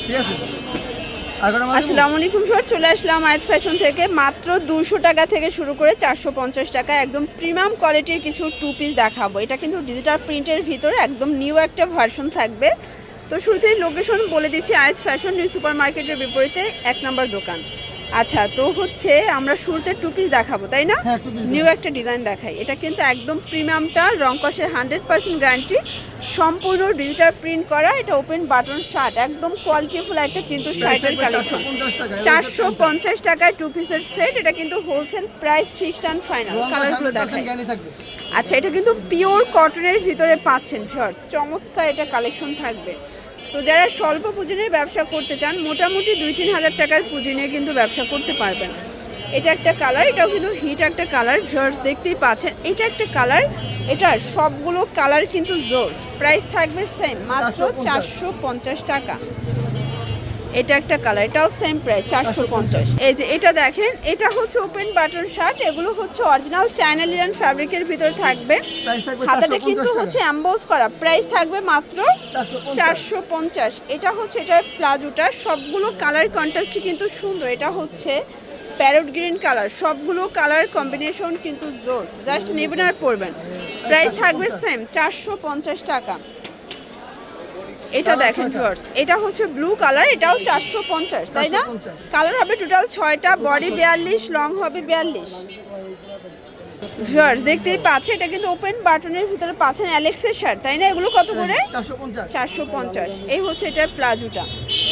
ঠিক আছে। আসসালামু আলাইকুম স্যার, চলে আসলাম আয়াত ফ্যাশন থেকে। মাত্র 200 টাকা থেকে শুরু করে 450 টাকা একদম প্রিমিয়াম কোয়ালিটির কিছু টু পিস দেখাবো। এটা কিন্তু ডিজিটাল প্রিন্টের ভিতরে একদম নিউ একটা ভার্সন থাকবে। তো শুরুতেই লোকেশন বলে দিচ্ছি, আয়াত ফ্যাশন নিউ সুপার মার্কেটের বিপরীতে 1 নম্বর দোকান। আচ্ছা, তো হচ্ছে আমরা শুরুতে টু পিস দেখাবো, তাই না? নিউ একটা ডিজাইন দেখাই। এটা কিন্তু একদম প্রিমিয়ামটা, রং কষের 100% গ্যারান্টি, সম্পূর্ণ ডিজিটাল প্রিন্ট করা। এটা ওপেন বাটন শার্ট, একদম কোয়ালিটিফুল একটা কিন্তু শার্টের কালেকশন। 450 টাকায় টু পিসের সেট। এটা কিন্তু wholesale price, fixed and final. কালারগুলো দেখাই। আচ্ছা, এটা কিন্তু পিওর কটনের ভিতরে পাচ্ছেন শর্টস, চমৎকার এটা কালেকশন থাকবে। তো যারা স্বল্প পুঁজি নিয়ে ব্যবসা করতে চান, মোটামুটি 2-3 হাজার টাকার পুঁজি নিয়ে কিন্তু ব্যবসা করতে পারবেন। এটা একটা কালার, এটাও কিন্তু হিট একটা কালার, শর্টস দেখতেই পাচ্ছেন। এটা একটা কালার, এটার সবগুলো কালার কিন্তু জোস। প্রাইস থাকবে সেম, মাত্র 450 টাকা। এটা একটা কালার, এটাও সেম প্রাইস 450। এই যে এটা দেখেন, এটা হচ্ছে ওপেন বাটন শার্ট। এগুলো হচ্ছে অরিজিনাল চায়না লিনেন ফ্যাব্রিকের ভিতর থাকবে। হাতাটা কিন্তু হচ্ছে এমবোস করা। প্রাইস থাকবে মাত্র 450। এটা হচ্ছে এটার প্লাজোটা, সবগুলো কালার কন্ট্রাস্টই কিন্তু সুন্দর। এটা হচ্ছে প্যারট গ্রিন কালার, সবগুলো কালার কম্বিনেশন কিন্তু জোস। জাস্ট নেবেন আর পরবেন। প্রাইস থাকবে সেম 450 টাকা। এটা দেখেন ভিউয়ার্স, এটা হচ্ছে ব্লু কালার, এটাও 450, তাই না? কালার হবে টোটাল 6টা, বডি 42, লং হবে 42। ভিউয়ার্স দেখতেই পাচ্ছেন, এটা কিন্তু ওপেন বাটনের ভিতরে পাচ্ছেন অ্যালেক্সের শার্ট, তাই না? এগুলো কত করে? 450। এই হচ্ছে এটার প্লাজোটা।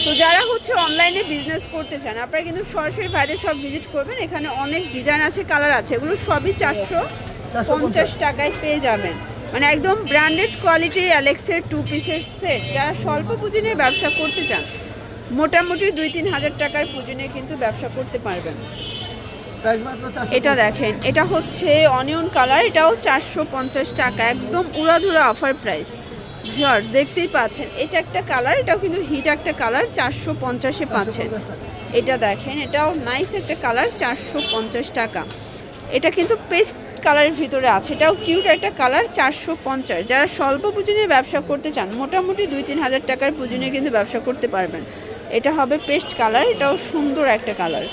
তো যারা হচ্ছে অনলাইনে বিজনেস করতে চান, আপনারা কিন্তু সরাসরি ভাইদের সব ভিজিট করবেন। এখানে অনেক ডিজাইন আছে, কালার আছে। এগুলো সবই 450 টাকায় পেয়ে যাবেন। মানে একদম ব্র্যান্ডেড কোয়ালিটির অ্যালেক্সের টু পিসের সেট। যারা স্বল্প পুঁজি নিয়ে ব্যবসা করতে চান, মোটামুটি 2-3 হাজার টাকার পুঁজি নিয়ে কিন্তু ব্যবসা করতে পারবেন। এটা দেখেন, এটা হচ্ছে অনিয়ন কালার, এটাও 450 টাকা, একদম উড়াধুরা অফার প্রাইস। ভিউয়ার্স দেখতেই পাচ্ছেন, এটা একটা কালার, এটাও কিন্তু হিট একটা কালার, 450-এ পাচ্ছেন। এটা দেখেন, এটাও নাইস একটা কালার, 450 টাকা। এটা কিন্তু পেস্ট কালারের ভিতরে আছে, এটাও কিউট একটা কালার, 450। যারা স্বল্প পুঁজি নিয়ে ব্যবসা করতে চান, মোটামুটি 2-3 হাজার টাকার পুঁজি নিয়ে কিন্তু ব্যবসা করতে পারবেন। এটা হবে পেস্ট কালার, এটাও সুন্দর একটা কালার।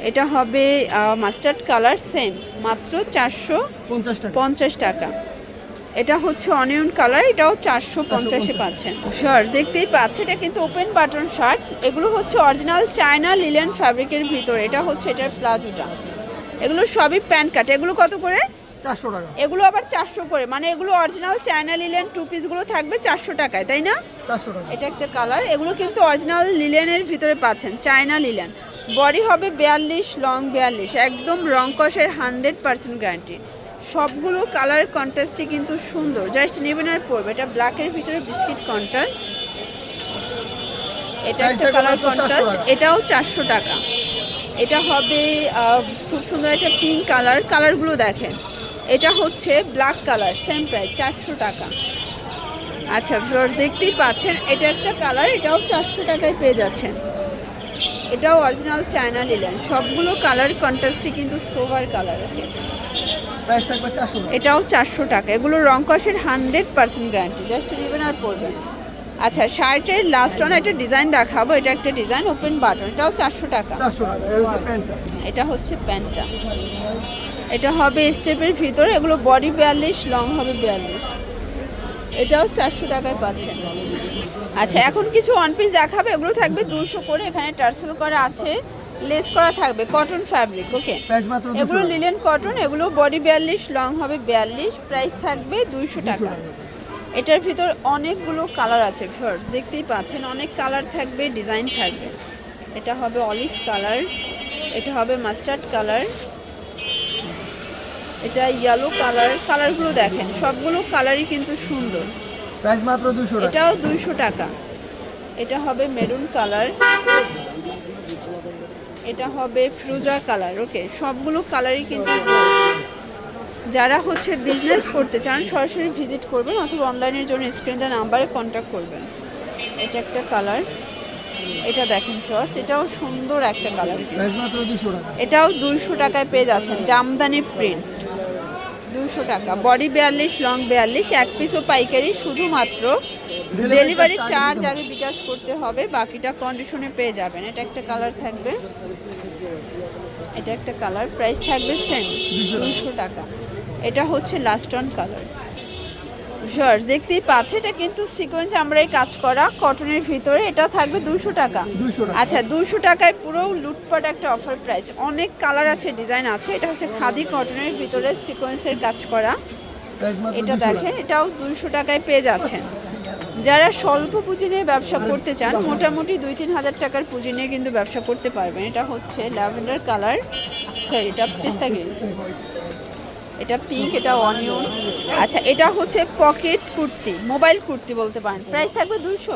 এটা হবে মাস্টার্ড কালার, সেম মাত্র 450 টাকা। এটা হচ্ছে অনিয়ন কালার, এটাও 450-এ পাচ্ছেন। শর্ট দেখতেই পাচ্ছেন, এটা কিন্তু ওপেন বাটন শার্ট। এগুলো হচ্ছে অরিজিনাল চায়না লিনেন ফ্যাব্রিকের ভিতরে। এটা হচ্ছে এটার প্লাজোটা। এগুলো সবই প্যান্ট কাট। এগুলো কত করে? 400 টাকা। এগুলো আবার 400 করে, মানে এগুলো অরিজিনাল চায়না লিনেন টু পিসগুলো থাকবে 400 টাকায়, তাই না? 400 টাকা। এটা একটা কালার, এগুলো কিন্তু অরিজিনাল লিলেনের ভিতরে পাচ্ছেন, চায়না লিলেন। বডি হবে 42, লং 42, একদম রং কষের 100% গ্যারান্টি। সবগুলো কালার কন্ট্রাস্টই কিন্তু সুন্দর, জাস্ট নেবেন আর পরবে। এটা ব্ল্যাকের ভিতরে বিস্কিট কন্ট্রাস্ট। এটা একটা কালার কন্ট্রাস্ট, এটাও 400 টাকা। এটা হবে খুব সুন্দর একটা পিঙ্ক কালার, কালারগুলো দেখেন। এটা হচ্ছে ব্ল্যাক কালার, সেম প্রাইস 400 টাকা। আচ্ছা ভিউয়ার্স দেখতেই পাচ্ছেন, এটা একটা কালার, এটাও 400 টাকায় পেয়ে যাচ্ছেন। এটাও অরিজিনাল চায়না লিলেন। সবগুলো কালার কন্ট্রাস্টই কিন্তু সোভার কালার। এটাও 400 টাকা। এগুলো রং কষের 100% গ্যারান্টি, জাস্ট নেবেন আর পরবেন। আচ্ছা, শার্টের লাস্ট ওয়ান একটা ডিজাইন দেখাবো। এটা একটা ডিজাইন ওপেন বাটন, এটাও 400 টাকা। এটা হচ্ছে প্যান্টটা, এটা হবে স্টেপের ভিতরে। এগুলো বডি 42, লং হবে 42। এটাও 400 টাকায় পাচ্ছেন। আচ্ছা, এখন কিছু ওয়ান পিস দেখাবে। এগুলো থাকবে 200 করে। এখানে টার্সেল করা আছে, লেস করা থাকবে, কটন ফ্যাব্রিক। ওকে, এগুলো লিলেন কটন। এগুলো বডি 42, লং হবে 42। প্রাইস থাকবে 200 টাকা। এটার ভিতর অনেকগুলো কালার আছে ফার্স্ট, দেখতেই পাচ্ছেন। অনেক কালার থাকবে, ডিজাইন থাকবে। এটা হবে অলিভ কালার, এটা হবে মাস্টার্ড কালার, এটা ইয়েলো কালার। কালারগুলো দেখেন, সবগুলো কালারই কিন্তু সুন্দর। প্রাইস মাত্র 200 টাকা। এটাও 200 টাকা। এটা হবে মেরুন কালার, এটা হবে ফিরোজা কালার। ওকে, সবগুলো কালারই কিন্তু। যারা হচ্ছে বিজনেস করতে চান, সরাসরি ভিজিট করবেন অথবা অনলাইনের জন্য স্ক্রিনে নাম্বারে কন্ট্যাক্ট করবেন। এটা একটা কালার, এটা দেখেন শর্টস, এটাও সুন্দর একটা কালার। এটাও 200 টাকায় পেয়ে যাচ্ছেন, জামদানি প্রিন্ট, 200 টাকা। বডি 42, লং 42, এক পিসও পাইকারি, শুধুমাত্র ডেলিভারি চার্জ আগে বিকাশ করতে হবে, বাকিটা কন্ডিশনে পেয়ে যাবেন। এটা একটা কালার থাকবে, এটা একটা কালার, প্রাইস থাকবে সেম 200 টাকা। এটা হচ্ছে লাস্ট অন কালার। শর্টস দেখতেই পাচ্ছে, এটা কিন্তু সিকোয়েন্স আমরা কাজ করা কটনের ভিতরে, এটা থাকবে 200 টাকা। 200 টাকা। আচ্ছা 200 টাকায় পুরো লুটপাট একটা অফার প্রাইস, অনেক কালার আছে, ডিজাইন আছে। এটা হচ্ছে খাদি কটনের ভিতরে সিকোয়েন্সের কাজ করা, প্রাইস মাত্র এটা 200 দেখেন, টাকা। এটাও 200 টাকায় পেয়ে যাচ্ছেন। যারা স্বল্প পুঁজি নিয়ে ব্যবসা করতে চান, মোটামুটি 2-3 হাজার টাকার পুঁজি নিয়ে কিন্তু ব্যবসা করতে পারবেন। এটা হচ্ছে ল্যাভেন্ডার কালার, সরি এটা পেস্তা গ্রিন, এটা পিঙ্ক, এটা অনিয়ন। আচ্ছা এটা হচ্ছে পকেট কুর্তি, মোবাইল কুর্তি বলতে পারেন, প্রাইস থাকবে 200।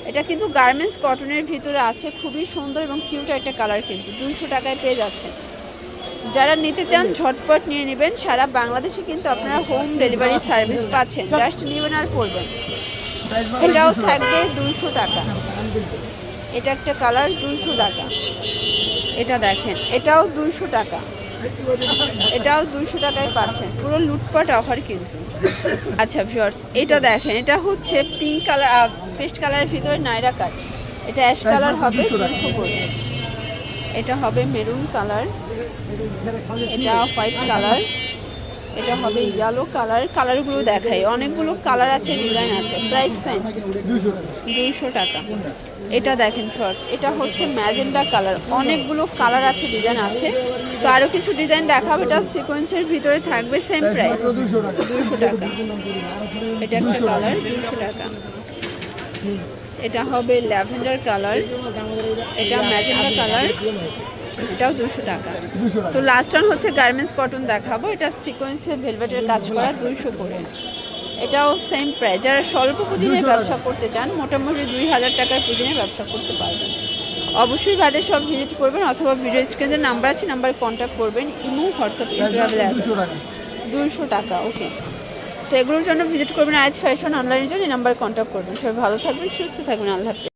এটা কিন্তু গার্মেন্টস কটনের ভিতরে আছে, খুবই সুন্দর এবং কিউট একটা কালার, কিন্তু 200 টাকায় পেয়ে যাচ্ছেন। যারা নিতে চান ঝটপট নিয়ে নেবেন, সারা বাংলাদেশে কিন্তু আপনারা হোম ডেলিভারি সার্ভিস পাচ্ছেন, জাস্ট নেবেন আর পড়বেন। প্রাইস মাত্র এটাও 200 থাকবে 200 টাকা। এটা একটা কালার 200 টাকা। এটা দেখেন, এটাও 200 টাকা, এটাও 200 টাকায় পাচ্ছেন, পুরো লুটপাট অফার কিন্তু। আচ্ছা ভিউয়ার্স, এটা দেখেন, এটা হচ্ছে পিঙ্ক কালার, পেস্ট কালারের ভিতরে নাইরা কাট, এটা অ্যাশ কালার হবে 200 করে। এটা হবে মেরুন কালার, এটা হোয়াইট কালার, এটা হবে ইয়েলো কালার। কালারগুলো দেখাই, অনেকগুলো কালার আছে, ডিজাইন আছে, প্রাইস সেম 200 টাকা। এটা দেখেন ফার্স্ট, এটা হচ্ছে ম্যাজেন্ডা কালার, অনেকগুলো কালার আছে, ডিজাইন আছে। তো আরও কিছু ডিজাইন দেখাবো, এটা সিকোয়েন্সের ভিতরে থাকবে, সেম প্রাইস 200 টাকা। এটা একটা কালার 200 টাকা। এটা হবে ল্যাভেন্ডার কালার, এটা ম্যাজেন্ডা কালার, এটাও 200 টাকা। তো লাস্ট অন হচ্ছে গার্মেন্টস কটন দেখাবো, এটা সিকোয়েন্সের ভেলভেটের কাজ করা 200 করে। এটাও সেম প্রাইস। যারা স্বল্প পুঁজি নিয়ে ব্যবসা করতে চান, মোটামুটি 2000 টাকার পুঁজি নিয়ে ব্যবসা করতে পারবেন। অবশ্যই ভাইদের সব ভিজিট করবেন, অথবা ভিডিও স্ক্রিনে নাম্বার আছে, নাম্বারে কন্ট্যাক্ট করবেন। ইমো, হোয়াটসঅ্যাপ, ইন্টারভিউ 200 টাকা। ওকে, তো এগুলোর জন্য ভিজিট করবেন আয়াত ফ্যাশন অনলাইনের জন্য, এই নাম্বারে কন্ট্যাক্ট করবেন। সবাই ভালো থাকবেন, সুস্থ থাকবেন, আল্লাহ হাফেজ।